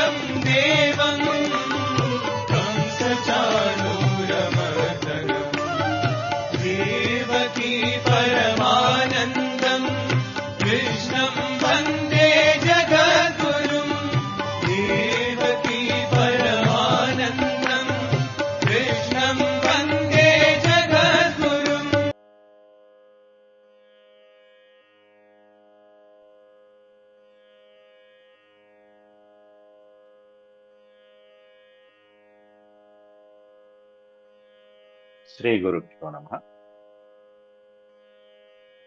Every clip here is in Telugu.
वरं देवं कंसचाणूरमर्दनम् देवकी परमानन्दं कृष्णं वन्दे जगद्गुरुं देवकी परमानन्दं कृष्णं वन्दे जगद्गुरुम्. శ్రీ గురుభ్యో నమః.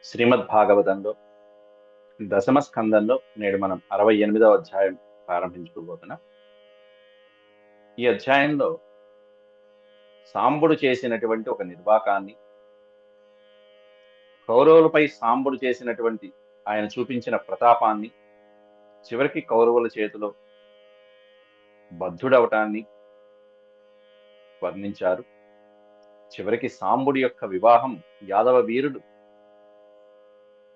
శ్రీమద్ భాగవతంలో దశమ స్కందంలో నేడు మనం 68వ అధ్యాయం ప్రారంభించుకోబోతున్నాం. ఈ అధ్యాయంలో సాంబుడు చేసినటువంటి ఒక నిర్వాకాన్ని, కౌరవులపై సాంబుడు చేసినటువంటి ఆయన చూపించిన ప్రతాపాన్ని, చివరికి కౌరవుల చేతిలో బద్ధుడవటాన్ని వర్ణించారు. చివరికి సాంబుడి యొక్క వివాహం యాదవ వీరుడు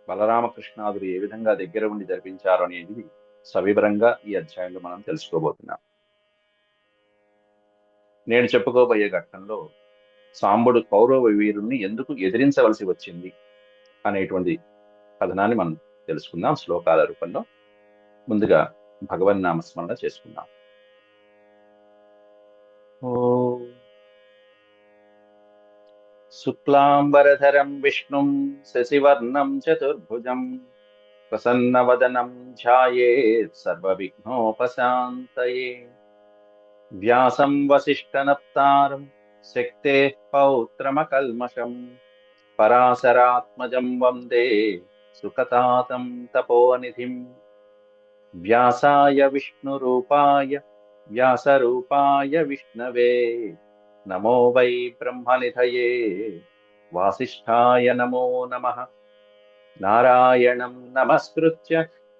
బలరామకృష్ణాదులు ఏ విధంగా దగ్గర ఉండి జరిపించారు అనేది సవివరంగా ఈ అధ్యాయంలో మనం తెలుసుకోబోతున్నాం. నేను చెప్పుకోబోయే ఘట్టంలో సాంబుడు కౌరవ వీరుణ్ణి ఎందుకు ఎదిరించవలసి వచ్చింది అనేటువంటి కథనాన్ని మనం తెలుసుకుందాం శ్లోకాల రూపంలో. ముందుగా భగవన్నామస్మరణ చేసుకుందాం. ఓ శుక్లాంబరధరం విష్ణుం శశివర్ణం చతుర్భుజం ప్రసన్నవదనం ధ్యాయేత్ సర్వవిఘ్నోపశాంతయే. వ్యాసం వసిష్ఠనప్తారం శక్తేః పౌత్రమకల్మషం పరాశరాత్మజం వందే సుఖతాతం తపోనిధిం. వ్యాసాయ విష్ణురూపాయ వ్యాసరూపాయ విష్ణవే నమో వై బ్రహ్మనిధయే వాసిష్ఠాయ నమో నమః. నారాయణం నమస్కృత్య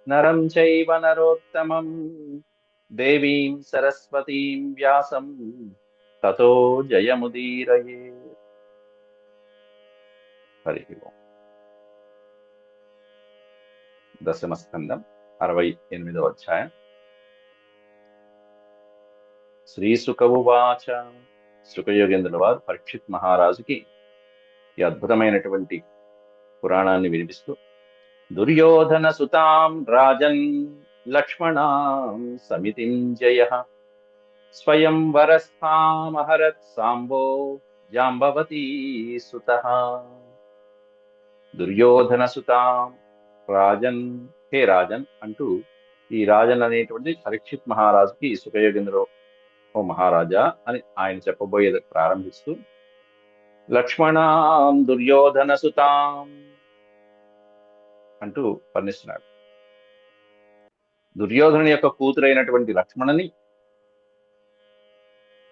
నరం చైవ నరోత్తమం దేవీం సరస్వతీం వ్యాసం తతో జయముదీరయే. హరి ఓం. దశమ స్కందం 68వ అధ్యాయం. శ్రీసుక ఉవాచ. సుఖయోగేంద్రుల వారు పరీక్షిత్ మహారాజుకి ఈ అద్భుతమైనటువంటి పురాణాన్ని వినిపిస్తూ, దుర్యోధన సుతాం రాజన్ లక్ష్మణాం సమితిం జయః స్వయం వరస్థామహరత్ సాంబో జాంబవతీ సుతః. దుర్యోధన సుతాం రాజన్, హే రాజన్ అంటూ ఈ రాజన్ అనేటువంటి పరీక్షిత్ మహారాజుకి సుఖయోగేంద్ర ఓ మహారాజా అని ఆయన చెప్పబోయేది ప్రారంభిస్తూ, లక్ష్మణాం దుర్యోధన సుతాం అంటూ వర్ణిస్తున్నాడు. దుర్యోధను యొక్క కూతురైనటువంటి లక్ష్మణని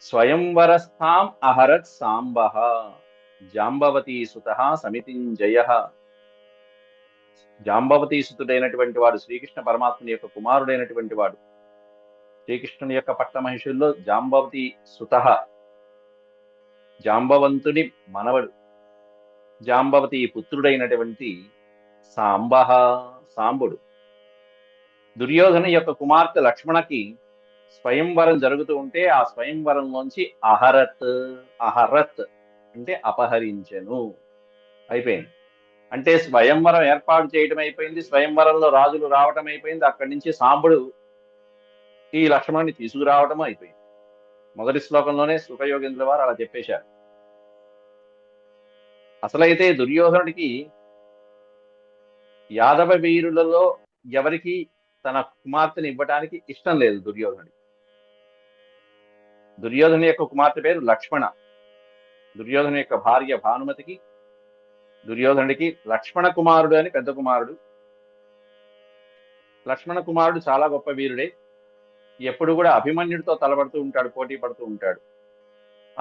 స్వయంవరస్థాం అహరత్ సాంబః జాంబవతీ సుతః సమితిం జయః. జాంబవతీ సుతుడైనటువంటి వాడు శ్రీకృష్ణ పరమాత్ముని యొక్క కుమారుడైనటువంటి వాడు, శ్రీకృష్ణుని యొక్క పట్టమహిషుల్లో జాంబవతి సుతః, జాంబవంతుని మనవడు, జాంబవతి పుత్రుడైనటువంటి సాంబః సాంబుడు. దుర్యోధను యొక్క కుమార్తె లక్ష్మణకి స్వయంవరం జరుగుతూ ఉంటే ఆ స్వయంవరంలోంచి అహరత్, అహరత్ అంటే అపహరించెను అయిపోయింది. అంటే స్వయంవరం ఏర్పాటు చేయడం అయిపోయింది, స్వయంవరంలో రాజులు రావటం అయిపోయింది, అక్కడి నుంచి సాంబుడు ఈ లక్ష్మణుని తీసుకురావటం అయిపోయింది. మొదటి శ్లోకంలోనే సుఖయోగేంద్రుల వారు అలా చెప్పేశారు. అసలైతే దుర్యోధనుడికి యాదవ వీరులలో ఎవరికి తన కుమార్తెను ఇవ్వటానికి ఇష్టం లేదు. దుర్యోధను యొక్క కుమార్తె పేరు లక్ష్మణ. దుర్యోధను యొక్క భార్య భానుమతికి దుర్యోధనుడికి లక్ష్మణ కుమారుడు అని పెద్ద కుమారుడు. లక్ష్మణ కుమారుడు చాలా గొప్ప వీరుడే, ఎప్పుడు కూడా అభిమన్యుడితో తలపడుతూ ఉంటాడు, పోటీ పడుతూ ఉంటాడు.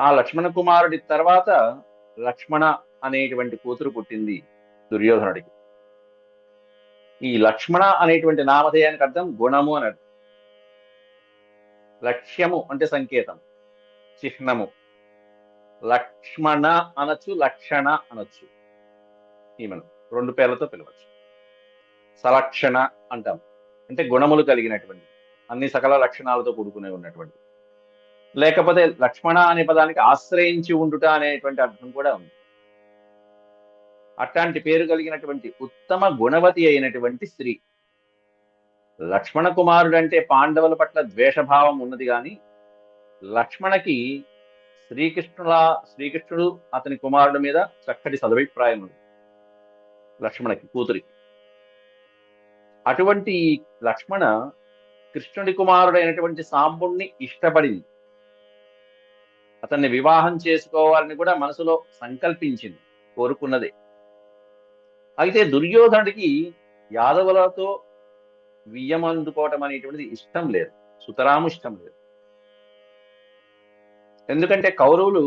ఆ లక్ష్మణ కుమారుడి తర్వాత లక్ష్మణ అనేటువంటి కూతురు పుట్టింది దుర్యోధనుడికి. ఈ లక్ష్మణ అనేటువంటి నామధేయానికి అర్థం గుణము అని అర్థం. లక్ష్యము అంటే సంకేతం, చిహ్నము. లక్ష్మణ అనొచ్చు, లక్షణ అనొచ్చు. ఈమెను రెండు పేర్లతో పిలవచ్చు. సలక్షణ అంటాం, అంటే గుణములు కలిగినటువంటి. అన్ని సకల లక్షణాలతో కూడుకునే ఉన్నటువంటి. లేకపోతే లక్ష్మణ అనే పదానికి ఆశ్రయించి ఉండుట అనేటువంటి అర్థం కూడా ఉంది. అట్లాంటి పేరు కలిగినటువంటి ఉత్తమ గుణవతి అయినటువంటి స్త్రీ. లక్ష్మణ కుమారుడు అంటే పాండవుల పట్ల ద్వేషభావం ఉన్నది కానీ లక్ష్మణకి శ్రీకృష్ణుడు అతని కుమారుడి మీద చక్కటి సదభిప్రాయం ఉంది. లక్ష్మణకి కూతురికి. అటువంటి లక్ష్మణ కృష్ణుడి కుమారుడైనటువంటి సాంబుణ్ణి ఇష్టపడింది. అతన్ని వివాహం చేసుకోవాలని కూడా మనసులో సంకల్పించింది, కోరుకున్నదే. అయితే దుర్యోధనుడికి యాదవులతో వియ్యం అందుకోవటం అనేటువంటిది ఇష్టం లేదు, సుతరాము ఇష్టం లేదు. ఎందుకంటే కౌరవులు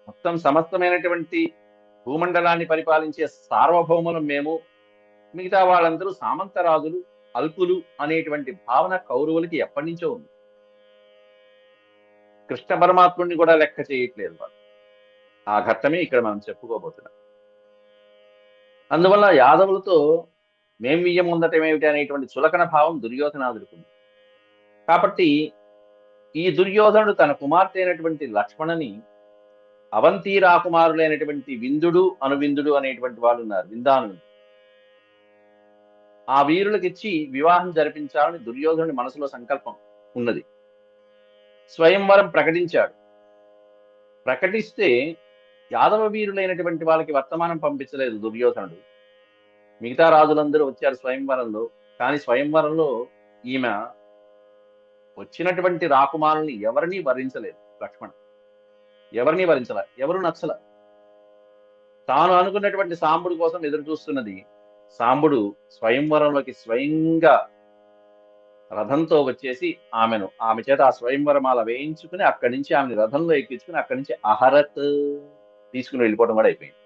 మొత్తం సమస్తమైనటువంటి భూమండలాన్ని పరిపాలించే సార్వభౌములం మేము, మిగతా వాళ్ళందరూ సామంతరాజులు, అల్పులు అనేటువంటి భావన కౌరవులకి ఎప్పటి నుంచో ఉంది. కృష్ణ పరమాత్ముడిని కూడా లెక్క చేయట్లేదు వాళ్ళు. ఆ ఘట్టమే ఇక్కడ మనం చెప్పుకోబోతున్నాం. అందువల్ల యాదవులతో మేం వియ్యం ఉండటం ఏమిటి అనేటువంటి చులకన భావం దుర్యోధనాదుడికి ఉంది. కాబట్టి ఈ దుర్యోధనుడు తన కుమార్తె అయినటువంటి లక్ష్మణని అవంతి రాకుమారులైనటువంటి విందుడు, అనువిందుడు అనేటువంటి వాళ్ళు ఉన్నారు, విందాను. ఆ వీరులకిచ్చి వివాహం జరిపించాలని దుర్యోధనుడి మనసులో సంకల్పం ఉన్నది. స్వయంవరం ప్రకటించాడు. ప్రకటిస్తే యాదవ వీరులైనటువంటి వాళ్ళకి వర్తమానం పంపించలేదు దుర్యోధనుడు. మిగతా రాజులందరూ వచ్చారు స్వయంవరంలో. కానీ స్వయంవరంలో ఈమె వచ్చినటువంటి రాకుమారుల్ని ఎవరినీ వరించలేదు. లక్ష్మణ ఎవరినీ వరించల, ఎవరు నచ్చల. తాను అనుకున్నటువంటి సాంబుడు కోసం ఎదురు చూస్తున్నది. సాంబుడు స్వయంవరంలోకి స్వయంగా రథంతో వచ్చేసి ఆమె చేత ఆ స్వయంవరమాల వేయించుకుని అక్కడి నుంచి ఆమెను రథంలో ఎక్కించుకుని అక్కడి నుంచి అహరత్ తీసుకుని వెళ్ళిపోవడం కూడా అయిపోయింది.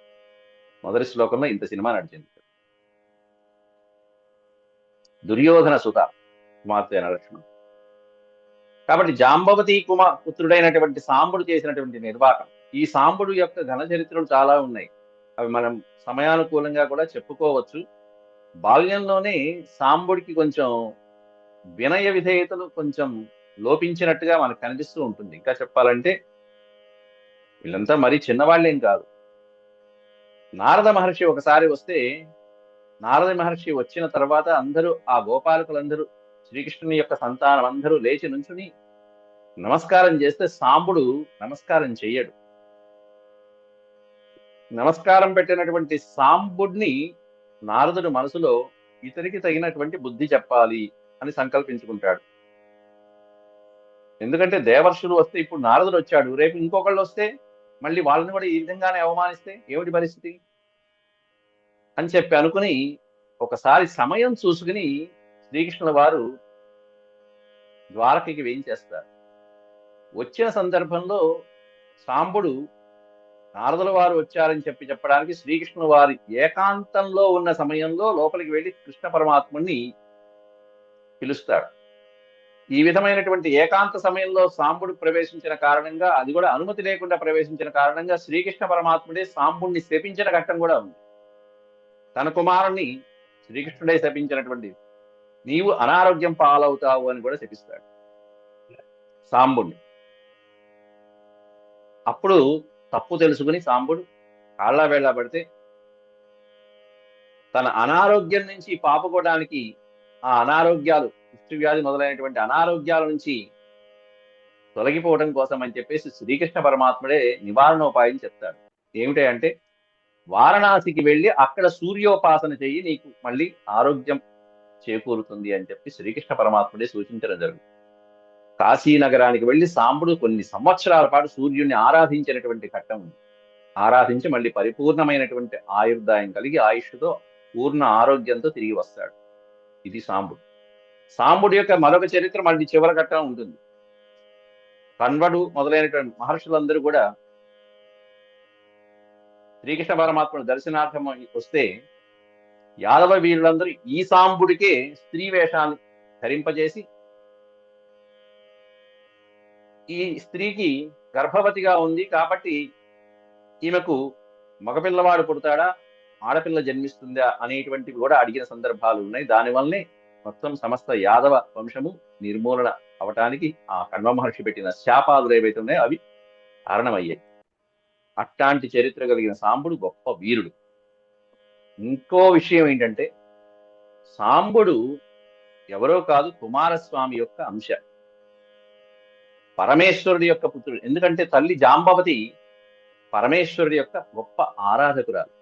మొదటి శ్లోకంలో ఇంత సినిమా నడిచింది. దుర్యోధన సుత కుమార్తె లక్ష్మణ్. కాబట్టి జాంబవతి పుత్రుడైనటువంటి సాంబుడు చేసినటువంటి నిర్వాహకం. ఈ సాంబుడు యొక్క ఘన చరిత్రలు చాలా ఉన్నాయి. అవి మనం సమయానుకూలంగా కూడా చెప్పుకోవచ్చు. బాల్యంలోనే సాంబుడికి కొంచెం వినయ విధేయతలు కొంచెం లోపించినట్టుగా మనకు కనిపిస్తూ ఉంటుంది. ఇంకా చెప్పాలంటే వీళ్ళంతా మరీ చిన్నవాళ్ళేం కాదు. నారద మహర్షి ఒకసారి వస్తే, నారద మహర్షి వచ్చిన తర్వాత అందరూ ఆ గోపాలకులందరూ శ్రీకృష్ణుని యొక్క సంతానం అందరూ లేచి నుంచుని నమస్కారం చేస్తే సాంబుడు నమస్కారం చెయ్యడు. నమస్కారం పెట్టినటువంటి సాంబుడిని నారదుడు మనసులో ఇతనికి తగినటువంటి బుద్ధి చెప్పాలి అని సంకల్పించుకుంటాడు. ఎందుకంటే దేవర్షులు వస్తే ఇప్పుడు నారదుడు వచ్చాడు, రేపు ఇంకొకళ్ళు వస్తే మళ్ళీ వాళ్ళని కూడా ఈ విధంగానే అవమానిస్తే ఏమిటి పరిస్థితి అని చెప్పి అనుకుని ఒకసారి సమయం చూసుకుని శ్రీకృష్ణుల వారు ద్వారకకి వేయించేస్తారు. వచ్చిన సందర్భంలో సాంబుడు నారదుల వారు వచ్చారని చెప్పడానికి శ్రీకృష్ణుల వారి ఏకాంతంలో ఉన్న సమయంలో లోపలికి వెళ్ళి కృష్ణ పరమాత్ముడిని పిలుస్తాడు. ఈ విధమైనటువంటి ఏకాంత సమయంలో సాంబుడు ప్రవేశించిన కారణంగా, అది కూడా అనుమతి లేకుండా ప్రవేశించిన కారణంగా శ్రీకృష్ణ పరమాత్ముడే సాంబుడిని శపించిన ఘట్టం కూడా ఉంది. తన కుమారుణ్ణి శ్రీకృష్ణుడే శపించినటువంటి నీవు అనారోగ్యం పాలవుతావు అని కూడా శపిస్తాడు సాంబుడిని. అప్పుడు తప్పు తెలుసుకుని సాంబుడు కాళ్ళ వేళ్ళ పడితే తన అనారోగ్యం నుంచి పాపుకోవడానికి, ఆ అనారోగ్యాలు వ్యాధి మొదలైనటువంటి అనారోగ్యాల నుంచి తొలగిపోవడం కోసం అని చెప్పేసి శ్రీకృష్ణ పరమాత్ముడే నివారణోపాయం చెప్తాడు. ఏమిటి అంటే, వారణాసికి వెళ్ళి అక్కడ సూర్యోపాసన చెయ్యి, నీకు మళ్ళీ ఆరోగ్యం చేకూరుతుంది అని చెప్పి శ్రీకృష్ణ పరమాత్ముడే సూచించడం జరుగుతుంది. కాశీ నగరానికి వెళ్ళి సాంబుడు కొన్ని సంవత్సరాల పాటు సూర్యుడిని ఆరాధించినటువంటి ఘట్టం ఉంది. ఆరాధించి మళ్ళీ పరిపూర్ణమైనటువంటి ఆయుర్దాయం కలిగి ఆయుష్తో పూర్ణ ఆరోగ్యంతో తిరిగి వస్తాడు. ఇది సాంబుడు. సాంబుడి యొక్క మరొక చరిత్ర మళ్ళీ చివరి ఘట్టం ఉంటుంది. కన్వడు మొదలైనటువంటి మహర్షులందరూ కూడా శ్రీకృష్ణ పరమాత్మను దర్శనార్థం వస్తే యాదవ వీరులందరూ ఈ సాంబుడికే స్త్రీ వేషాన్ని ధరింపజేసి, ఈ స్త్రీకి గర్భవతిగా ఉంది కాబట్టి ఈమెకు మగపిల్లవాడు పుడతాడా, ఆడపిల్ల జన్మిస్తుందా అనేటువంటివి కూడా అడిగిన సందర్భాలు ఉన్నాయి. దానివల్లనే మొత్తం సమస్త యాదవ వంశము నిర్మూలన అవటానికి ఆ కణ్వ మహర్షి పెట్టిన శాపాదులు ఏవైతే ఉన్నాయో అవి కారణమయ్యాయి. అట్లాంటి చరిత్ర కలిగిన సాంబుడు గొప్ప వీరుడు. ఇంకో విషయం ఏంటంటే సాంబుడు ఎవరో కాదు, కుమారస్వామి యొక్క అంశ, పరమేశ్వరుడి యొక్క పుత్రుడు. ఎందుకంటే తల్లి జాంబవతి పరమేశ్వరుడి యొక్క గొప్ప ఆరాధకురాలు,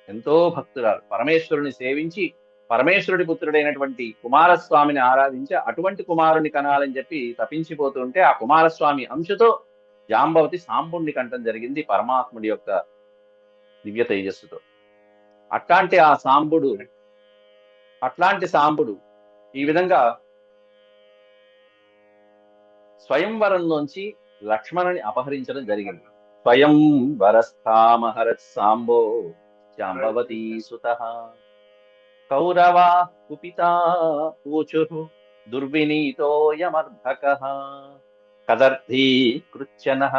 ఎంతో భక్తురాలు. పరమేశ్వరుని సేవించి పరమేశ్వరుడి పుత్రుడైనటువంటి కుమారస్వామిని ఆరాధించి అటువంటి కుమారుని కనాలని చెప్పి తపించిపోతుంటే ఆ కుమారస్వామి అంశతో జాంబవతి సాంబుణ్ణి కంటం జరిగింది పరమాత్ముడి యొక్క దివ్య తేజస్సుతో. అట్లాంటి సాంబుడు ఈ విధంగా స్వయంవరంలోంచి లక్ష్మణుని అపహరించడం జరిగింది. స్వయం వరస్థామహరత్ సాంబో జాంబవతీ సుతః కౌరవా కుపితా ఊచుః దుర్వినీతోయమర్భకః కదర్థీకృత్యనః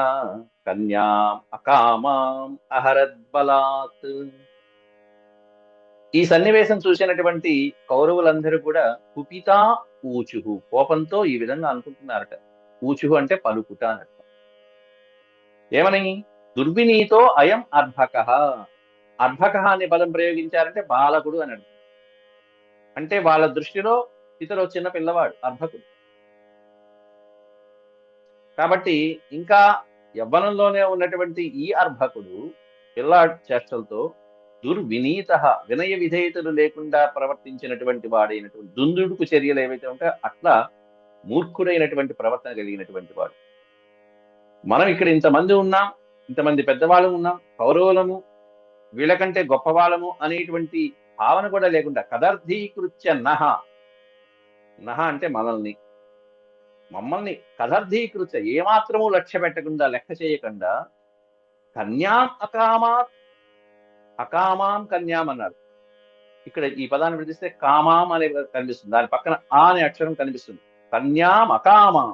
కన్యాం అకామాం అహరద్బలాత్. ఈ సన్నివేశం చూసినటువంటి కౌరవులందరూ కూడా కుపితా ఊచుహు, కోపంతో ఈ విధంగా అనుకుంటున్నారట. ఊచుహు అంటే పలుకుట అన్నట్టు. ఏమని? దుర్వినీతో అయం అర్భక. అర్భక అనే పదం ప్రయోగించారంటే బాలకుడు అని అర్థం. అంటే వాళ్ళ దృష్టిలో ఇతరు చిన్న పిల్లవాడు అర్భకుడు. కాబట్టి ఇంకా యవ్వనంలోనే ఉన్నటువంటి ఈ అర్భకుడు పిల్లాడి చేష్టలతో దుర్వినీత, వినయ విధేయతలు లేకుండా ప్రవర్తించినటువంటి వాడైనటువంటి దుందుడుకు చర్యలు ఏవైతే ఉంటాయో అట్లా మూర్ఖుడైనటువంటి ప్రవర్తన కలిగినటువంటి వాడు. మనం ఇక్కడ ఇంతమంది ఉన్నాం, ఇంతమంది పెద్దవాళ్ళం ఉన్నాం, కౌరవులము వీళ్ళకంటే గొప్పవాళ్ళము అనేటువంటి భావన కూడా లేకుండా కదర్థీకృత్య నహ అంటే మమ్మల్ని కదర్థీకృత్య ఏమాత్రము లక్ష్య పెట్టకుండా, లెక్క చేయకుండా కన్యాం అకామాం కన్యాం అన్నారు. ఇక్కడ ఈ పదాన్ని విడిస్తే కామాం అనే కనిపిస్తుంది, దాని పక్కన ఆ అనే అక్షరం కనిపిస్తుంది. కన్యాం అకామాం,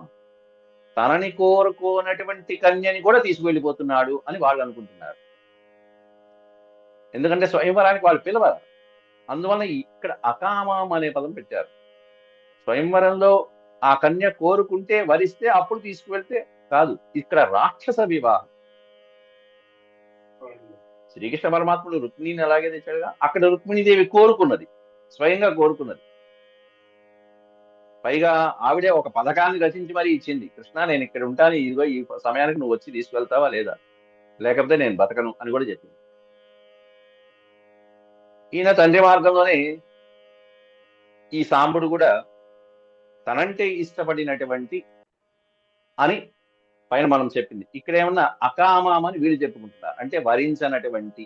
తనని కోరుకోనటువంటి కన్యని కూడా తీసుకువెళ్ళిపోతున్నాడు అని వాళ్ళు అనుకుంటున్నారు. ఎందుకంటే స్వయంవరానికి వాళ్ళు పిలవరు, అందువల్ల ఇక్కడ అకామాం అనే పదం పెట్టారు. స్వయంవరంలో ఆ కన్య కోరుకుంటే వరిస్తే అప్పుడు తీసుకువెళ్తే కాదు, ఇక్కడ రాక్షస వివాహం. శ్రీకృష్ణ పరమాత్ముడు రుక్మిణిని అలాగే తెచ్చాడుగా, అక్కడ రుక్మిణీదేవి కోరుకున్నది, స్వయంగా కోరుకున్నది. పైగా ఆవిడే ఒక పథకాన్ని రచించి మరీ ఇచ్చింది. కృష్ణ, నేను ఇక్కడ ఉంటాను, ఇదిగో ఈ సమయానికి నువ్వు వచ్చి తీసుకెళ్తావా లేదా, లేకపోతే నేను బతకను అని కూడా చెప్పింది. ఈయన తండ్రి మార్గంలోనే ఈ సాంబుడు కూడా తనంటే ఇష్టపడినటువంటి అని పైన మనం చెప్పింది. ఇక్కడ ఏమన్నా అకామామని వీళ్ళు చెప్పుకుంటున్నారు, అంటే వరించనటువంటి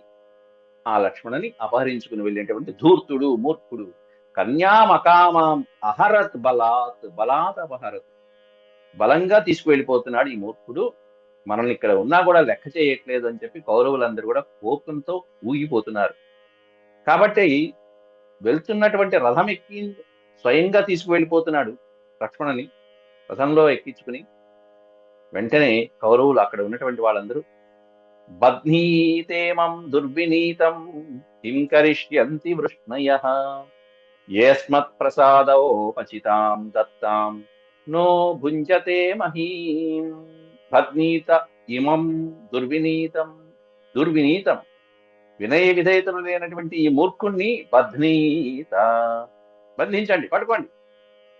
ఆ లక్ష్మణుని అపహరించుకుని వెళ్ళినటువంటి ధూర్తుడు, మూర్ఖుడు. కన్యాం అకామాం అహరత్ బలాత్ అపహరత్, బలంగా తీసుకువెళ్ళిపోతున్నాడు ఈ మూర్ఖుడు, మనల్ని ఇక్కడ ఉన్నా కూడా లెక్క చేయట్లేదు అని చెప్పి కౌరవులందరూ కూడా కోపంతో ఊగిపోతున్నారు. కాబట్టి వెళ్తున్నటువంటి రథం ఎక్కి స్వయంగా తీసుకువెళ్ళిపోతున్నాడు లక్ష్మణుని రథంలో ఎక్కించుకుని. వెంటనే కౌరవులు అక్కడ ఉన్నటువంటి వాళ్ళందరూ బధ్నీతేమం దుర్వినీతం కిం కరిష్యంతి వృష్ణయః ఏస్మత్ ప్రసాదోపచితాం దత్తాం నో భుంజతే మహీం. బధ్నీత ఇమం దుర్వినీతం వినయ విధేయతలు లేనటువంటి ఈ మూర్ఖుణ్ణి బంధించండి, పట్టుకోండి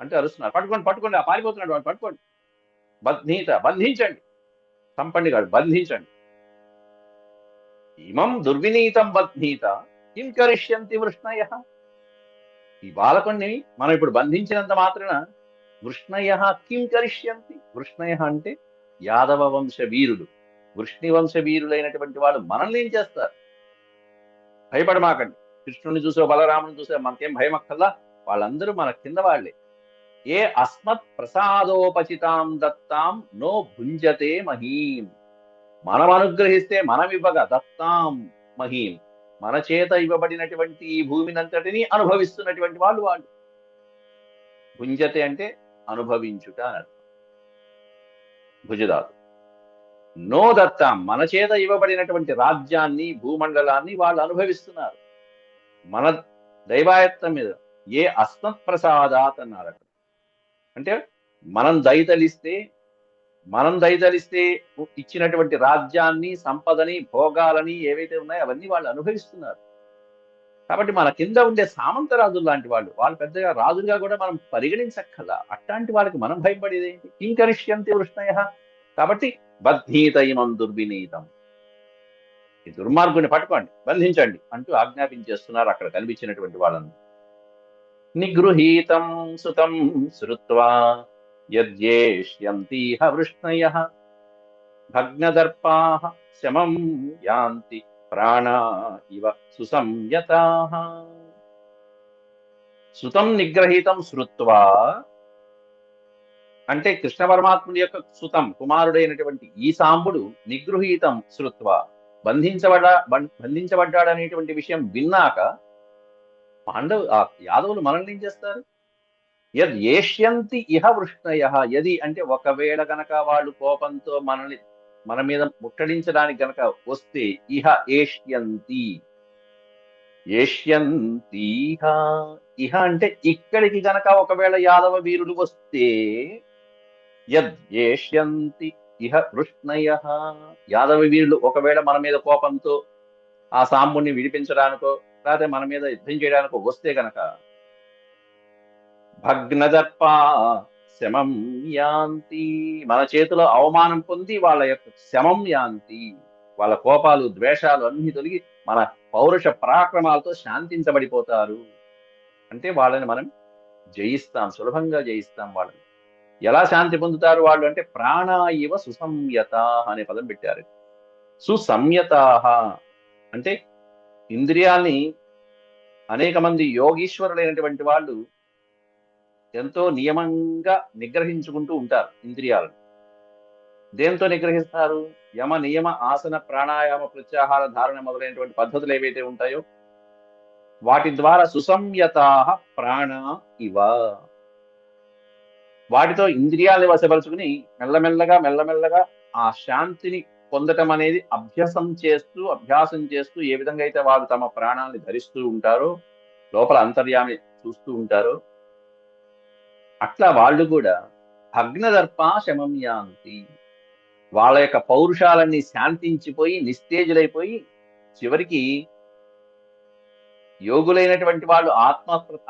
అంటే అరుస్తున్నారు. పట్టుకోండి, ఆ పారిపోతున్నాడు వాడు, పట్టుకోండి. బంధించండి, చంపండి కాదు, బంధించండి. ఇమం దుర్వినీతం బధ్నీత కిం కరిష్యంతి వృష్ణయః. ఈ బాలకుణ్ణి మనం ఇప్పుడు బంధించినంత మాత్రాన వృష్ణయః కిం కరిష్యంతి. వృష్ణయః అంటే యాదవ వంశ వీరులు, వృష్ణి వంశ వీరులైనటువంటి వాళ్ళు మనల్ని ఏం చేస్తారు? భయపడమాకండి. కృష్ణుని చూసో బలరాముని చూసో మనకేం భయం అక్కల్లా, వాళ్ళందరూ మన కింద వాళ్లే. ఏ అస్మత్ ప్రసాదోపచితాం దత్తాం నో భుంజతే మహీం. మనం అనుగ్రహిస్తే మనం ఇవ్వగా దత్తాం మహీం, మన చేత ఇవ్వబడినటువంటి ఈ భూమినంతటిని అనుభవిస్తున్నటువంటి వాళ్ళు. భుంజతే అంటే అనుభవించుట అని అర్థం. భుజదాతు. నో దత్తాం, మన చేత ఇవ్వబడినటువంటి రాజ్యాన్ని, భూమండలాన్ని వాళ్ళు అనుభవిస్తున్నారు. మన దైవాయత్తం మీద, ఏ అస్మత్ప్రసాదాత్ అన్నారు అక్కడ. అంటే మనం దయతలిస్తే ఇచ్చినటువంటి రాజ్యాన్ని, సంపదని, భోగాలని ఏవైతే ఉన్నాయో అవన్నీ వాళ్ళు అనుభవిస్తున్నారు. కాబట్టి మన కింద ఉండే సామంత రాజులు లాంటి వాళ్ళు పెద్దగా రాజులుగా కూడా మనం పరిగణించక్కల. అట్లాంటి వాళ్ళకి మనం భయపడేది ఏంటి? కింకరిష్యంతి వృష్ణయ. కాబట్టి బద్ధీత ఇమం దుర్వినీతం, ఈ దుర్మార్గుని పట్టుకోండి, బంధించండి అంటూ ఆజ్ఞాపించేస్తున్నారు అక్కడ కనిపించినటువంటి వాళ్ళని. నిగృహీతం సుతం శ్రుత్వా యద్యేష్యంతీహ వృష్ణయః భగ్నదర్పాః శమం యాంతి ప్రాణా ఇవ సుసంయతాః. సుతం నిగ్రహీతం శ్రుత్వా అంటే కృష్ణ పరమాత్ముడి యొక్క సుతం కుమారుడైనటువంటి ఈ సాంబుడు నిగృహీతం శ్రుత్వా బంధించబడ్డాడనేటువంటి విషయం విన్నాక యాదవులు మనల్ని ఏం చేస్తారు? యద్ ఏష్యంతి ఇహ వృష్ణయః, యది అంటే ఒకవేళ గనక వాళ్ళు కోపంతో మన మీద ముట్టడించడానికి గనక వస్తే, ఇహ ఏష్యంతి, ఏష్యంతిహ, ఇహ అంటే ఇక్కడికి గనక ఒకవేళ యాదవ వీరులు వస్తే, యద్ ఏష్యంతి ఇహ వృష్ణయః, యాదవ వీరులు ఒకవేళ మన మీద కోపంతో ఆ సాంబుణ్ణి విడిపించడానికో లేకపోతే మన మీద యుద్ధం చేయడానికో వస్తే గనక భగ్నదర్పా శమం యాంతి, మన చేతిలో అవమానం పొంది వాళ్ళ యొక్క శమం యాంతి, వాళ్ళ కోపాలు ద్వేషాలు అన్ని తొలగి మన పౌరుష పరాక్రమాలతో శాంతించబడిపోతారు. అంటే వాళ్ళని మనం జయిస్తాం, సులభంగా జయిస్తాం వాళ్ళని. ఎలా శాంతి పొందుతారు వాళ్ళు అంటే ప్రాణా ఇవ సుసంయత అనే పదం పెట్టారు. సుసంయతాహ అంటే ఇంద్రియాల్ని అనేక మంది యోగీశ్వరులైనటువంటి వాళ్ళు ఎంతో నియమంగా నిగ్రహించుకుంటూ ఉంటారు ఇంద్రియాలను. దేంతో నిగ్రహిస్తారు? యమ నియమ ఆసన ప్రాణాయామ ప్రత్యాహార ధారణ మొదలైనటువంటి పద్ధతులు ఏవైతే ఉంటాయో వాటి ద్వారా సుసంయతాః ప్రాణా ఇవ, వాటితో ఇంద్రియాల్ని వశపరుచుకుని మెల్లమెల్లగా ఆ శాంతిని పొందటం అనేది అభ్యాసం చేస్తూ ఏ విధంగా అయితే వాళ్ళు తమ ప్రాణాన్ని ధరిస్తూ ఉంటారో, లోపల అంతర్యామి చూస్తూ ఉంటారో, అట్లా వాళ్ళు కూడా భగ్నదర్పా శమం యాంతి, వాళ్ళ యొక్క పౌరుషాలన్నీ శాంతించిపోయి నిస్తేజులైపోయి చివరికి యోగులైనటువంటి వాళ్ళు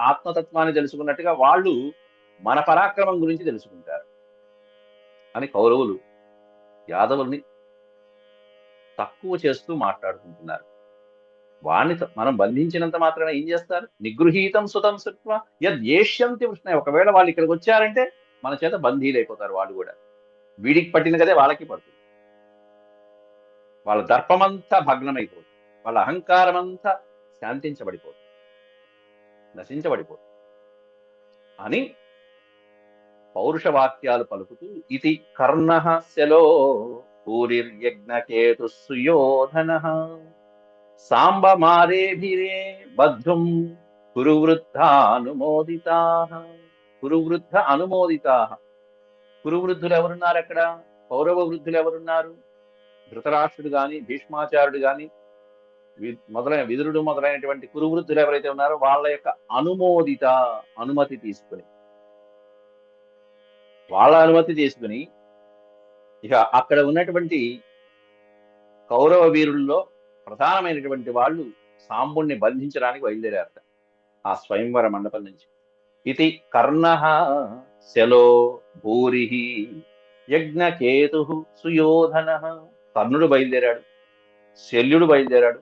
ఆత్మతత్వాన్ని తెలుసుకున్నట్టుగా వాళ్ళు మన పరాక్రమం గురించి తెలుసుకుంటారు అని కౌరవులు యాదవుల్ని తక్కువ చేస్తూ మాట్లాడుకుంటున్నారు. వాణ్ణి మనం బంధించినంత మాత్రాన ఏం చేస్తారు? నిగృహీతం సుతం శ్రుత్వా యద్ ఏష్యంతి వృష్ణయః, ఒకవేళ వాళ్ళు ఇక్కడికి వచ్చారంటే మన చేత బంధీలైపోతారు. వాళ్ళు కూడా వీడికి పట్టిన కదే వాళ్ళకి పడుతుంది. వాళ్ళ దర్పమంతా భగ్నమైపోతుంది, వాళ్ళ అహంకారం అంతా శాంతించబడిపోతుంది, నశించబడిపోతుంది అని పౌరుష వాక్యాలు పలుకుతూ ఇతి కర్ణః శలో భూరిర్యజ్ఞకేతు సుయోధనః సాంబ మారేభిరే బద్ధుం కురువృద్ధానుమోదితాః. కురువృద్ధులు ఎవరున్నారు అక్కడ? కౌరవ వృద్ధులు ఎవరున్నారు? ధృతరాష్ట్రుడు గాని, భీష్మాచార్యుడు గాని, విదురుడు మొదలైనటువంటి కురువృద్ధులు ఎవరైతే ఉన్నారో వాళ్ళ యొక్క అనుమతి తీసుకుని ఇక అక్కడ ఉన్నటువంటి కౌరవ వీరుల్లో ప్రధానమైనటువంటి వాళ్ళు సాంబుణ్ణి బంధించడానికి బయలుదేరారట ఆ స్వయంవర మండపం నుంచి. ఇది కర్ణః శలో భూరిః యజ్ఞకేతుః సుయోధనః. కర్ణుడు బయలుదేరాడు, శల్యుడు బయలుదేరాడు,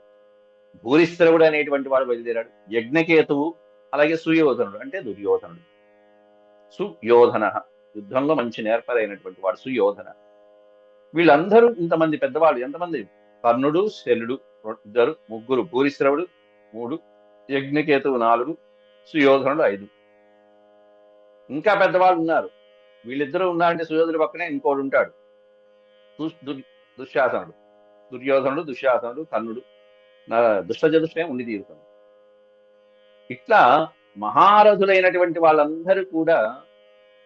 భూరిశ్రవుడు అనేటువంటి వాడు బయలుదేరాడు, యజ్ఞకేతువు, అలాగే సుయోధనుడు అంటే దుర్యోధనుడు. సుయోధన యుద్ధంలో మంచి నేర్పరైనటువంటి వాడు సుయోధన. వీళ్ళందరూ ఇంతమంది పెద్దవాళ్ళు. ఎంతమంది? కర్ణుడు, శల్యుడు 2, ముగ్గురు, భూరిశ్రవుడు 3, యజ్ఞకేతువు 4, సుయోధనుడు 5. ఇంకా పెద్దవాళ్ళు ఉన్నారు. వీళ్ళిద్దరూ ఉన్నారంటే సుయోధనుడు పక్కనే ఇంకోడు ఉంటాడు, దుశ్శాసనుడు. దుర్యోధనుడు, దుశ్శాసనుడు, కర్ణుడు, దుష్టచతుష్టయం ఉండి తీరుతుంది. ఇట్లా మహారథులైనటువంటి వాళ్ళందరూ కూడా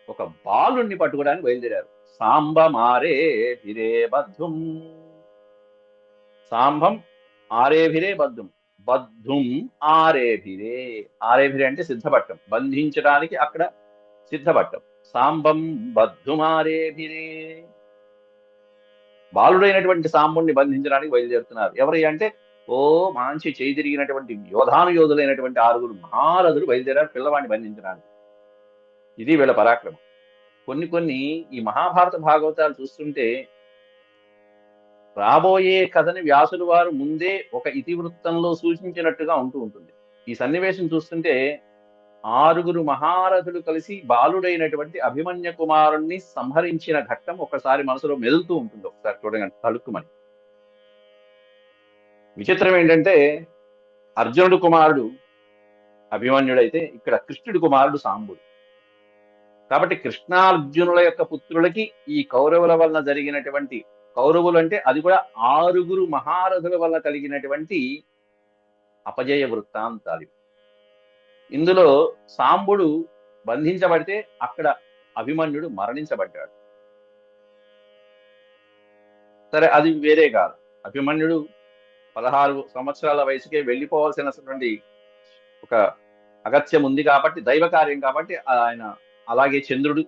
ఒక బాలుణ్ణి పట్టుకోవడానికి బయలుదేరారు. సాంబ మారేభిరే బద్ధుం, సాంబం ఆరేభిరే బద్ధుం, బద్ధుం ఆరేభిరే. ఆరేభిరే అంటే సిద్ధపట్టం, బంధించడానికి అక్కడ సిద్ధపట్టం. సాంబం బద్ధుం ఆరేభిరే. బాలుడైనటువంటి సాంబుణ్ణి బంధించడానికి బయలుదేరుతున్నారు. ఎవరి అంటే ఓ మంచి చేయి తిరిగినటువంటి యోధులైనటువంటి 6 మహారథులు బయలుదేరారు పిల్లవాడిని బంధించడానికి. ఇది వీళ్ళ పరాక్రమం. కొన్ని ఈ మహాభారత భాగవతాలు చూస్తుంటే రాబోయే కథని వ్యాసుల వారు ముందే ఒక ఇతివృత్తంలో సూచించినట్టుగా ఉంటుంది. ఈ సన్నివేశం చూస్తుంటే 6 మహారథులు కలిసి బాలుడైనటువంటి అభిమన్య కుమారుణ్ణి సంహరించిన ఘట్టం ఒకసారి మనసులో మెదులుతూ ఉంటుంది. ఒకసారి చూడగానే తలుక్కుమని. విచిత్రం ఏంటంటే అర్జునుడు కుమారుడు అభిమన్యుడైతే ఇక్కడ కృష్ణుడి కుమారుడు సాంబుడు. కాబట్టి కృష్ణార్జునుల యొక్క పుత్రులకి ఈ కౌరవుల వలన జరిగినటువంటి, కౌరవులు అంటే అది కూడా 6 మహారథుల వల్ల కలిగినటువంటి అపజయ వృత్తాంతాలు. ఇందులో సాంబుడు బంధించబడితే అక్కడ అభిమన్యుడు మరణించబడ్డాడు. సరే, అది వేరే కాదు. అభిమన్యుడు 16 సంవత్సరాల వయసుకే వెళ్ళిపోవాల్సినటువంటి ఒక అగత్యం ఉంది కాబట్టి, దైవ కార్యం కాబట్టి ఆయన, అలాగే చంద్రుడు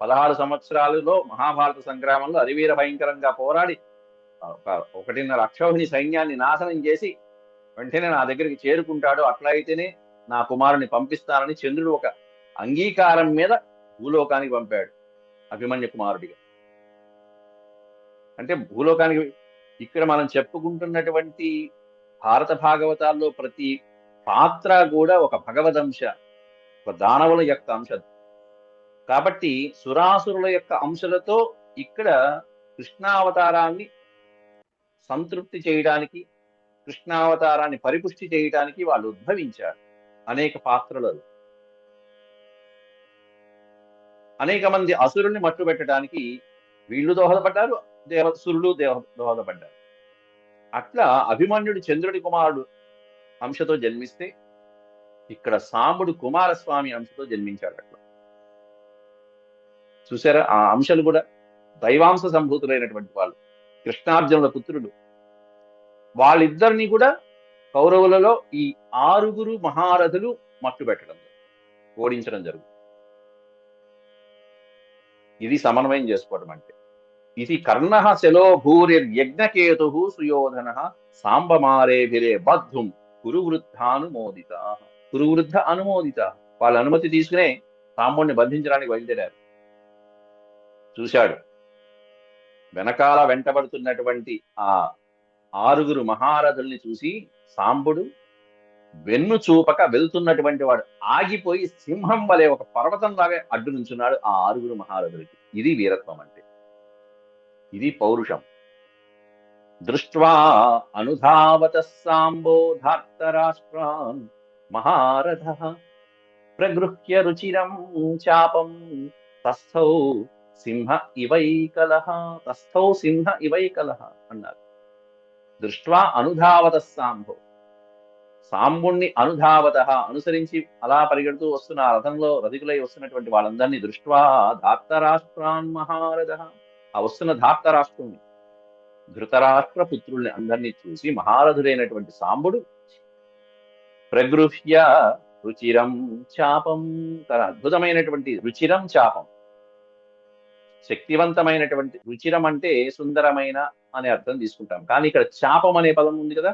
16 సంవత్సరాలలో మహాభారత సంగ్రామంలో అరివీర భయంకరంగా పోరాడి 1.5 అక్షౌహిణి సైన్యాన్ని నాశనం చేసి వెంటనే నా దగ్గరికి చేరుకుంటాడు, అట్లా అయితేనే నా కుమారుని పంపిస్తానని చంద్రుడు ఒక అంగీకారం మీద భూలోకానికి పంపాడు అభిమన్యు కుమారుడిగా. అంటే భూలోకానికి, ఇక్కడ మనం చెప్పుకుంటున్నటువంటి భారత భాగవతాల్లో ప్రతి పాత్ర కూడా ఒక భగవదంశ, ఒక దానవుల యొక్క అంశం. కాబట్టి సురాసురుల యొక్క అంశాలతో ఇక్కడ కృష్ణావతారాన్ని సంతృప్తి చేయడానికి, కృష్ణావతారాన్ని పరిపుష్టి చేయడానికి వాళ్ళు ఉద్భవించారు. అనేక పాత్రలలో అనేక మంది అసురుల్ని మట్టుబెట్టడానికి వీళ్ళు దోహదపడ్డారు, సురులు దోహదపడ్డారు. అట్లా అభిమన్యుడు చంద్రుడి కుమారుడు అంశతో జన్మిస్తే ఇక్కడ సాంబుడు కుమారస్వామి అంశతో జన్మించాడు. అట్లా చూసారా, ఆ అంశాలు కూడా దైవాంశ సంభూతులైనటువంటి వాళ్ళు, కృష్ణార్జునుల పుత్రుడు. వాళ్ళిద్దరిని కూడా కౌరవులలో ఈ 6 మహారథులు మట్టుబెట్టడం, ఓడించడం జరుగుతుంది. ఇది సమన్వయం చేసుకోవడం అంటే. ఇది కర్ణ శలో భూరిర్యజ్ఞకేతు సుయోధన సాంబమారేభిరే బద్ధుం కురువృద్ధానుమోదిత. కురువృద్ధ అనుమోదిత, వాళ్ళ అనుమతి తీసుకునే సాంబుణ్ణి బంధించడానికి బయలుదేరారు. చూశాడు వెనకాల వెంటబడుతున్నటువంటి ఆ 6 మహారథుల్ని చూసి సాంబుడు వెన్ను చూపక వెళ్తున్నటువంటి వాడు ఆగిపోయి సింహం వలె ఒక పర్వతం లాగా అడ్డు నుంచున్నాడు ఆ 6 మహారథులకి. ఇది వీరత్వం అంటే, ఇది పౌరుషం. దృష్ట్వా అనుధావత సాంబో ధార్తరాష్ట్రాన్ మహారథః ప్రగృహ్య రుచిరం చాపం తస్థౌ సింహ ఇవైకలః. తస్థౌ సింహ ఇవైకలః అన్నారు. దృష్ట్వా అనుధావత సాంబో, సాంబుణ్ణి అనుధావత అనుసరించి అలా పరిగెడుతూ వస్తున్న ఆ రథంలో రథికులై వస్తున్నటువంటి వాళ్ళందరినీ దృష్ట్వా ధార్తరాష్ట్రాన్ మహారథః, ఆ వస్తున్న ధార్తరాష్ట్రుని, ధృతరాష్ట్ర పుత్రుల్ని అందరినీ చూసి మహారథుడైనటువంటి సాంబుడు ప్రగృహ్య రుచిరం చాపం, తన అద్భుతమైనటువంటి రుచిరం చాపం, శక్తివంతమైనటువంటి, రుచిరం అంటే సుందరమైన అనే అర్థం తీసుకుంటాం, కానీ ఇక్కడ చాపం అనే పదం ఉంది కదా,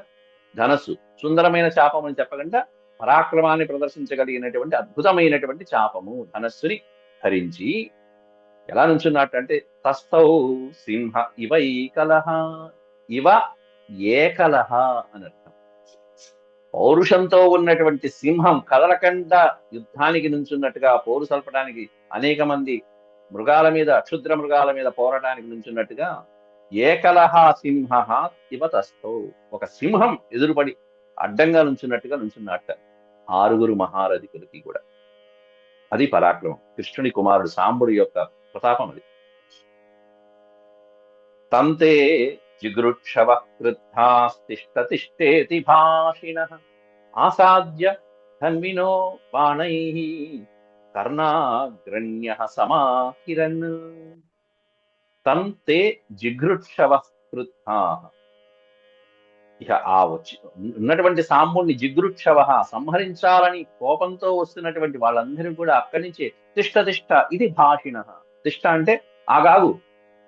ధనస్సు. సుందరమైన చాపం అని చెప్పకుండా పరాక్రమాన్ని ప్రదర్శించగలిగినటువంటి అద్భుతమైనటువంటి చాపము, ధనస్సుని ధరించి ఎలా నుంచున్నట్టు అంటే తస్థౌ సింహ ఇవైకలః, ఇవ ఏకలః అని అర్థం. పౌరుషంతో ఉన్నటువంటి సింహం కదలకుండా యుద్ధానికి నుంచున్నట్టుగా, పోరు సల్పడానికి, అనేక మంది మృగాల మీద, క్షుద్ర మృగాల మీద పోరాటానికి నుంచున్నట్టుగా ఏకలహ సింహ ఇవ తస్థౌ, ఒక సింహం ఎదురుపడి అడ్డంగా నుంచున్నట్టుగా నుంచున్నట్ట 6 మహారథికులకి కూడా. అది పరాక్రమం, కృష్ణుని కుమారుడు సాంబుడి యొక్క ప్రతాపం అది. తంతే జిగృక్షవ క్రుద్ధాస్తిష్టతిష్టేతి భాషిణః ఆసాద్య ధన్వినో బాణైః కర్ణాగ్రణ్యః సమాకిరన్. తంతే జిఘృక్షవ క్రుద్ధాః, ఇక ఆ వచ్చి ఉన్నటువంటి సాంబుణ్ణి జిగృక్షవ సంహరించాలని కోపంతో వస్తున్నటువంటి వాళ్ళందరూ కూడా అక్కడి నుంచి తిష్ట తిష్ట ఇది భాషిణ. తిష్ట అంటే ఆగాగు,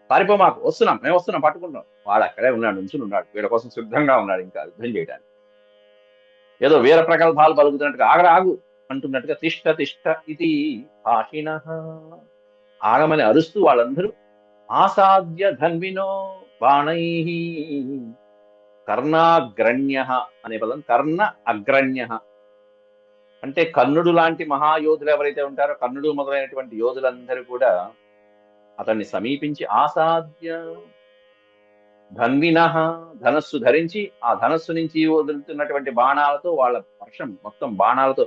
పారిపో, మాకు వస్తున్నాం, మేము వస్తున్నాం, పట్టుకుంటాం. వాడు అక్కడే ఉన్నాడు, నుంచుని ఉన్నాడు, వీళ్ళ కోసం సిద్ధంగా ఉన్నాడు ఇంకా యుద్ధం చేయడానికి. ఏదో వీర ప్రగల్భాలు పలుకుతున్నట్టుగా ఆగరా ఆగు అంటున్నట్టుగా తిష్ట తిష్ట ఇది భాషిణ. ఆగమని అరుస్తూ వాళ్ళందరూ ఆసాద్య ధన్వినో బాణై కర్ణాగ్రణ్య అనే పదం, కర్ణ అగ్రణ్య అంటే కర్ణుడు లాంటి మహాయోధులు ఎవరైతే ఉంటారో, కర్ణుడు మొదలైనటువంటి యోధులందరూ కూడా అతన్ని సమీపించి ఆసాద్య ధన్విన ధనస్సు ధరించి ఆ ధనస్సు నుంచి వదులుతున్నటువంటి బాణాలతో వాళ్ళ వర్షం మొత్తం బాణాలతో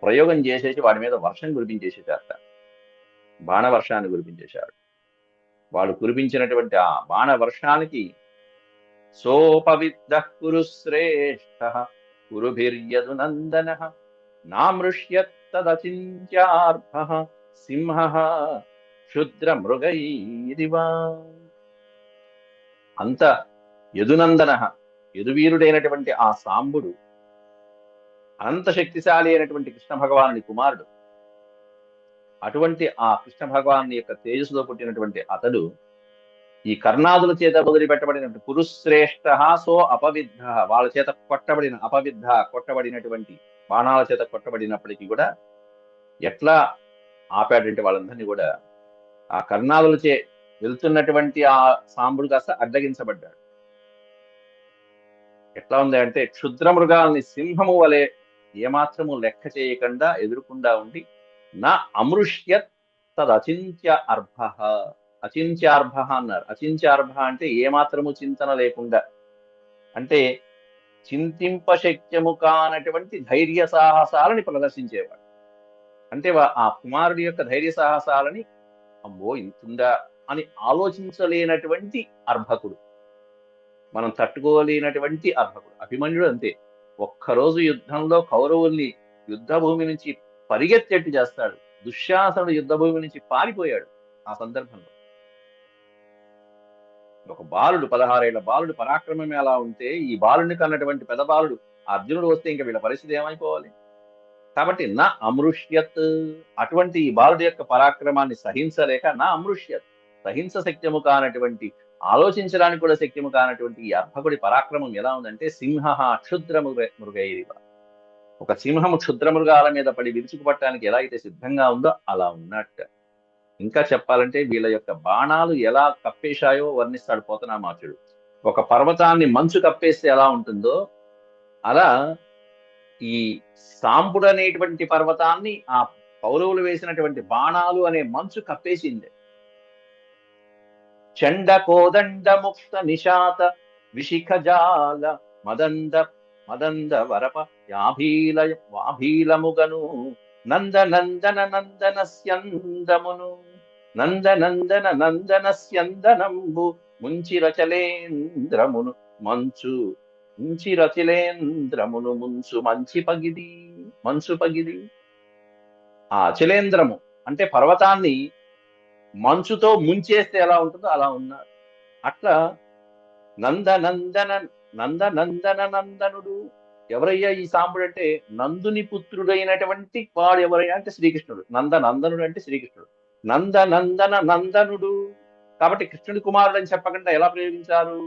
ప్రయోగం చేసేసి వాడి మీద వర్షం కురిపించేసేసారట. బాణ వర్షాన్ని కురిపించేశారు. వాళ్ళు కురిపించినటువంటి ఆ బాణ వర్షానికి సోపవిద్ధ కురు శ్రేష్ఠ కురుభిర్యదు నందన నామృష్యత్తదచింత్యార్భ సింహ క్షుద్ర మృగైరివా. అంత యదునందన, యదువీరుడైనటువంటి ఆ సాంబుడు అనంత శక్తిశాలి అయినటువంటి కృష్ణ భగవానుని కుమారుడు. అటువంటి ఆ కృష్ణ భగవాను యొక్క తేజస్సులో పుట్టినటువంటి అతడు ఈ కర్ణాదుల చేత వదిలిపెట్టబడినటువంటి కురుశ్రేష్ఠ సో అపవిద్ధ, వాళ్ళ చేత కొట్టబడిన అపవిద్ధ కొట్టబడినటువంటి బాణాల చేత కొట్టబడినప్పటికీ కూడా ఎట్లా ఆపాడంటే వాళ్ళందరినీ కూడా ఆ కర్ణాదులచే వెళ్తున్నటువంటి ఆ సాంబుడు కాస్త అడ్డగించబడ్డాడు. ఎట్లా ఉంది అంటే క్షుద్ర మృగాల్ని సింహము వలె ఏమాత్రము లెక్క చేయకుండా ఎదురుకుండా ఉండి నా అమృష్యత్ తద్ అచింత్య అర్భ. అచింత్యార్భ అన్నారు. అచింత్యార్భ అంటే ఏమాత్రము చింతన లేకుండా, అంటే చింతింపశక్యము కానటువంటి ధైర్య సాహసాలని ప్రదర్శించేవాడు. అంటే ఆ కుమారుడి యొక్క ధైర్య సాహసాలని అమ్మో ఇంతుందా అని ఆలోచించలేనటువంటి అర్భకుడు, మనం తట్టుకోలేనటువంటి అర్భకుడు. అభిమన్యుడు అంతే, ఒక్కరోజు యుద్ధంలో కౌరవుల్ని యుద్ధ భూమి నుంచి పరిగెత్తేట్టు చేస్తాడు. దుశ్శాసనుడు యుద్ధ భూమి నుంచి పారిపోయాడు. ఆ సందర్భంలో ఒక బాలుడు, 16 ఏళ్ల బాలుడు పరాక్రమం ఎలా ఉంటే ఈ బాలుడిని కన్నటువంటి పెద్ద బాలుడు అర్జునుడు వస్తే ఇంకా వీళ్ళ పరిస్థితి ఏమైపోవాలి. కాబట్టి నా అమృష్యత్, అటువంటి ఈ బాలుడి యొక్క పరాక్రమాన్ని సహించలేక నా అమృష్యత్, సహింస శక్యము కానటువంటి, ఆలోచించడానికి కూడా శక్యము కానటువంటి ఈ అర్భకుడి పరాక్రమం ఎలా ఉందంటే సింహ క్షుద్ర మృగైరివ, ఒక సింహము క్షుద్ర మృగాల మీద పడి విరుచుకుపట్టడానికి ఎలా అయితే సిద్ధంగా ఉందో అలా ఉన్నట్టు. ఇంకా చెప్పాలంటే వీళ్ళ యొక్క బాణాలు ఎలా కప్పేశాయో వర్ణిస్తాడు పోతనామాచుడు. ఒక పర్వతాన్ని మంచు కప్పేస్తే ఎలా ఉంటుందో అలా ఈ సాంబుడు అనేటువంటి పర్వతాన్ని ఆ కౌరవులు వేసినటువంటి బాణాలు అనే మంచు కప్పేసింది. చండ కోదండ ముక్త నిశాత విశిఖజాల మదంద మదంద వరప వాభీలముగను నందనందన నందనస్యందమును నందనందన నందనస్యందనంబు ముంచిరచలేంద్రమును మంచు ముంచిరచలేంద్రమును ముంచు మంచు పగిది. ఆ అచలేంద్రము అంటే పర్వతాన్ని మంచుతో ముంచేస్తే ఎలా ఉంటుందో అలా ఉన్నారు. అట్లా నందనందన నందనుడు ఎవరయ్యా ఈ సాంబుడు అంటే నందుని పుత్రుడైనటువంటి వాడు ఎవరయ్యా అంటే శ్రీకృష్ణుడు. నందనుడు అంటే శ్రీకృష్ణుడు. నందనుడు కాబట్టి కృష్ణుడి కుమారుడు అని చెప్పకుండా ఎలా ప్రయోగించారు?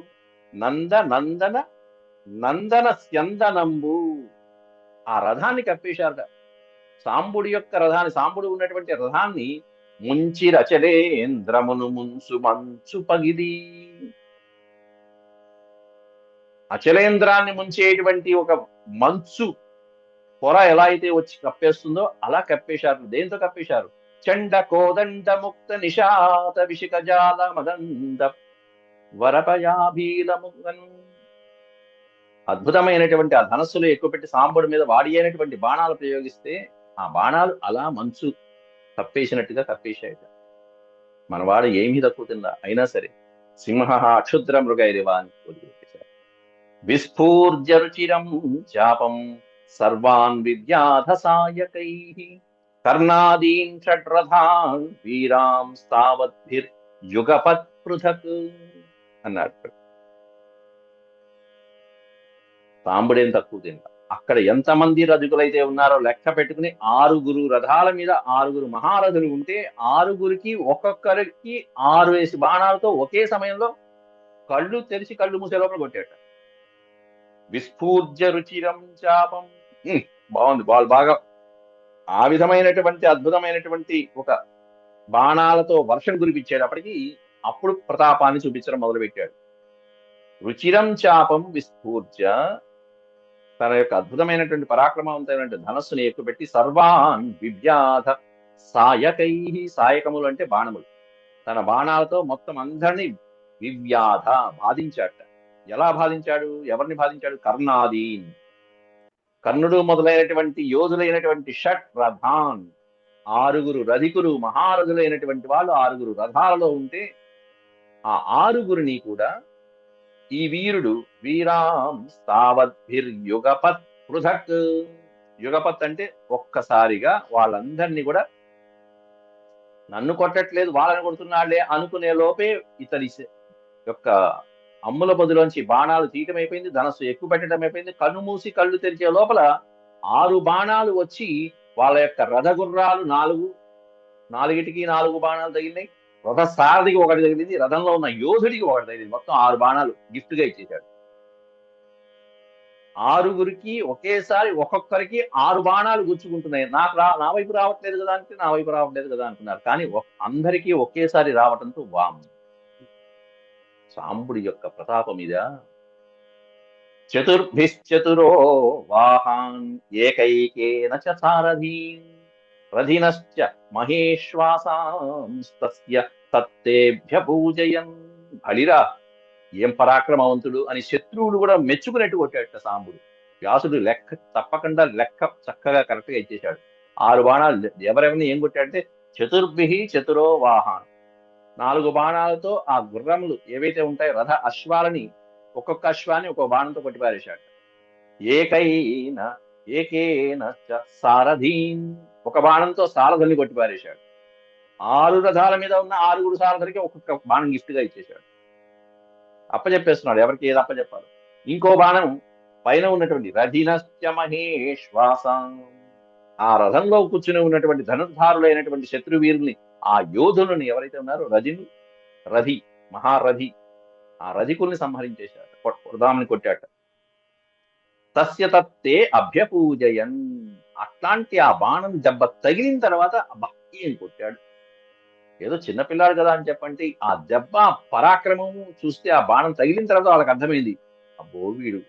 నందన స్యందనంబు, ఆ రథాన్ని కప్పేశారట. సాంబుడి యొక్క రథాన్ని, సాంబుడు ఉన్నటువంటి రథాన్ని ముంచి రచలేంద్రమును ముంచు మంచు పగిది, అచలేంద్రాన్ని ముంచేటువంటి ఒక మంచు పొర ఎలా అయితే వచ్చి కప్పేస్తుందో అలా కప్పేశారు. దేంతో కప్పేశారు? చండ కోదండ ముక్త నిశాత విశిఖజాల మదంద వరపయాభీలముగను. అద్భుతమైనటువంటి ఆ ధనస్సులు ఎక్కువ పెట్టి సాంబుడి మీద వాడి అయినటువంటి బాణాలు ప్రయోగిస్తే ఆ బాణాలు అలా మంచు కప్పేసినట్టుగా కప్పేశాయట. మనవాడు ఏమీ తక్కువ తిందా అయినా సరే సింహ అక్షుద్ర మృగైరివా అని వదిలిపెట్టేశారు. విస్ఫూర్జ రుచిరం చాపం సర్వాన్ విద్యాధసాయకై కర్ణాదీన్ షడ్రథాన్ వీరాం స్థావద్భిర్ యుగపత్ పృథక్ అన్నాడు. సాంబుడేం తక్కువ తినల. అక్కడ ఎంతమంది రజకులైతే ఉన్నారో లెక్క పెట్టుకుని 6 రథాల మీద 6 మహారథులు ఉంటే 6కి ఒక్కొక్కరికి 6 బాణాలతో ఒకే సమయంలో కళ్ళు తెరిచి కళ్ళు మూసే లోపల కొట్టాట. విస్ఫూర్జ రుచిరం చాపం. బాగుంది. వాళ్ళు బాగా ఆ విధమైనటువంటి అద్భుతమైనటువంటి ఒక బాణాలతో వర్షం కురిపించేటప్పటికి అప్పుడు ప్రతాపాన్ని చూపించడం మొదలుపెట్టాడు. రుచిరం చాపం విస్ఫూర్జ, తన యొక్క అద్భుతమైనటువంటి పరాక్రమవంతమైనటువంటి ధనస్సుని ఎక్కుపెట్టి సర్వాన్ వివ్యాధ సాయకై, సాయకములు అంటే బాణములు, తన బాణాలతో మొత్తం అందరినీ వివ్యాధ బాధించాట. ఎలా బాధించాడు? ఎవరిని బాధించాడు? కర్ణాదీన్, కర్ణుడు మొదలైనటువంటి యోధులైనటువంటి షట్ రథాన్, 6 రధికులు మహారథులైనటువంటి వాళ్ళు 6 రథాలలో ఉంటే ఆ 6 కూడా ఈ వీరుడు వీరాం స్థావద్భిర్యుగపత్ పృథక్. యుగపత్ అంటే ఒక్కసారిగా వాళ్ళందరినీ కూడా నన్ను కొట్టట్లేదు వాళ్ళని కొడుతున్నాళ్లే అనుకునే లోపే ఇతడి యొక్క అమ్ముల బదులోంచి బాణాలు తీయటం అయిపోయింది, ధనస్సు ఎక్కువ పెట్టడం అయిపోయింది. కన్ను మూసి కళ్ళు తెరిచే లోపల 6 బాణాలు వచ్చి వాళ్ళ యొక్క రథగుర్రాలు 4టికి 4 బాణాలు తగిలినాయి. రథ సారథికి ఒకటి తగిలింది, రథంలో ఉన్న యోధుడికి ఒకటి తగిలింది. మొత్తం 6 బాణాలు గిఫ్ట్ గా ఇచ్చేశాడు. 6కి ఒకేసారి ఒక్కొక్కరికి 6 బాణాలు గుచ్చుకుంటున్నాయి. నా వైపు రావట్లేదు కదా అంటే నా వైపు రావట్లేదు కదా అంటున్నారు. కానీ అందరికీ ఒకేసారి రావటంతో వామ్, సాంబుడి యొక్క ప్రతాపం మీద చతుర్భిశ్చతురో వాహాన్ ఏకైకేన చ సారథీన్ రథినశ్చ మహేశ్వాసాంస్తస్య తత్తేభ్య పూజయన్. బలిరా, ఏం పరాక్రమవంతుడు అని శత్రువులు కూడా మెచ్చుకునేట్టు కొట్టాడట సాంబుడు. వ్యాసుడు లెక్క తప్పకుండా లెక్క చక్కగా కరెక్ట్ గా ఇచ్చేశాడు. 6 బాణాలు ఎవరెవరిని ఏం కొట్టాడంటే చతుర్భి చతురో వాహాన్, 4 బాణాలతో ఆ గుర్రములు ఏవైతే ఉంటాయో రథ అశ్వాలని ఒక్కొక్క అశ్వాన్ని ఒక్కొక్క బాణంతో కొట్టిపారేశాడు. ఏకేన చ సారథీన్, ఒక బాణంతో సారథుల్ని కొట్టిపారేశాడు. 6 రథాల మీద ఉన్న 6 సారథులకి ఒక్కొక్క బాణం గిఫ్ట్ గా ఇచ్చేశాడు. అప్పచెప్పేస్తున్నాడు ఎవరికి ఏది అప్పచెప్పాలి. ఇంకో బాణం పైన ఉన్నటువంటి రథినశ్చ మహేశ్వాసం, ఆ రథంలో కూర్చుని ఉన్నటువంటి ధనుర్ధారులైనటువంటి శత్రువీరుల్ని, ఆ యోధులని ఎవరైతే ఉన్నారో రథి మహారథి, ఆ రథికుల్ని సంహరించేశాడు, వృధామని కొట్టాట. తస్య తత్తే అభ్యపూజయన్, అట్లాంటి ఆ బాణం దెబ్బ తగిలిన తర్వాత అబ్బా ఏం కొట్టాడు, ఏదో చిన్నపిల్లాడు కదా అని చెప్పంటే ఆ దెబ్బ పరాక్రమము చూస్తే ఆ బాణం తగిలిన తర్వాత వాళ్ళకి అర్థమైంది, అబ్బో వీడు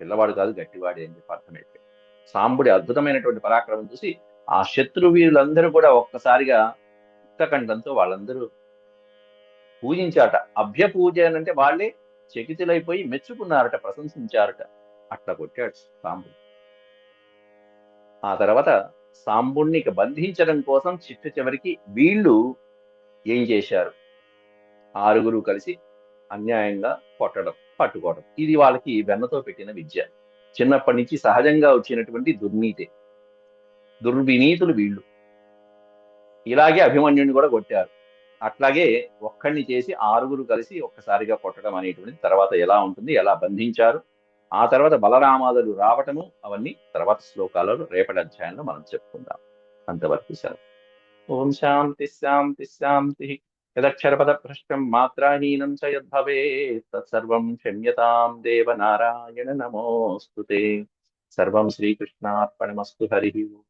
పిల్లవాడు కాదు గట్టివాడే అని చెప్పి అర్థమైపోయింది. సాంబుడి అద్భుతమైనటువంటి పరాక్రమం చూసి ఆ శత్రు వీరులందరూ కూడా ఒక్కసారిగా ఉత్తకంఠంతో వాళ్ళందరూ పూజించారట. అభ్యపూజ అంటే వాళ్ళే చకితులైపోయి మెచ్చుకున్నారట, ప్రశంసించారట. అట్లా కొట్టాడు సాంబుడు. ఆ తర్వాత సాంబుణ్ణి బంధించడం కోసం చివరికి వీళ్ళు ఏం చేశారు, 6 కలిసి అన్యాయంగా పట్టుకోవడం. ఇది వాళ్ళకి వెన్నతో పెట్టిన విద్య. చిన్నప్పటి నుంచి సహజంగా వచ్చినటువంటి దుర్వినీతులు వీళ్ళు. ఇలాగే అభిమన్యుని కూడా కొట్టారు. అట్లాగే ఒక్కడిని చేసి 6 కలిసి ఒక్కసారిగా కొట్టడం అనేటువంటిది తర్వాత ఎలా ఉంటుంది, ఎలా బంధించారు, ఆ తర్వాత బలరామాదులు రావటము, అవన్నీ తర్వాత శ్లోకాలలో రేపటి అధ్యాయంలో మనం చెప్పుకుందాం. అంతవరకు సెలవు. ఓం శాంతి శాంతి శాంతి. యదక్షరపద భ్రష్టం మాత్రాహీనం చ యద్భవేత్ తత్సర్వం క్షమ్యతాం దేవ నారాయణ నమోస్తుతే. సర్వం శ్రీకృష్ణార్పణమస్తు. హరి ఓం.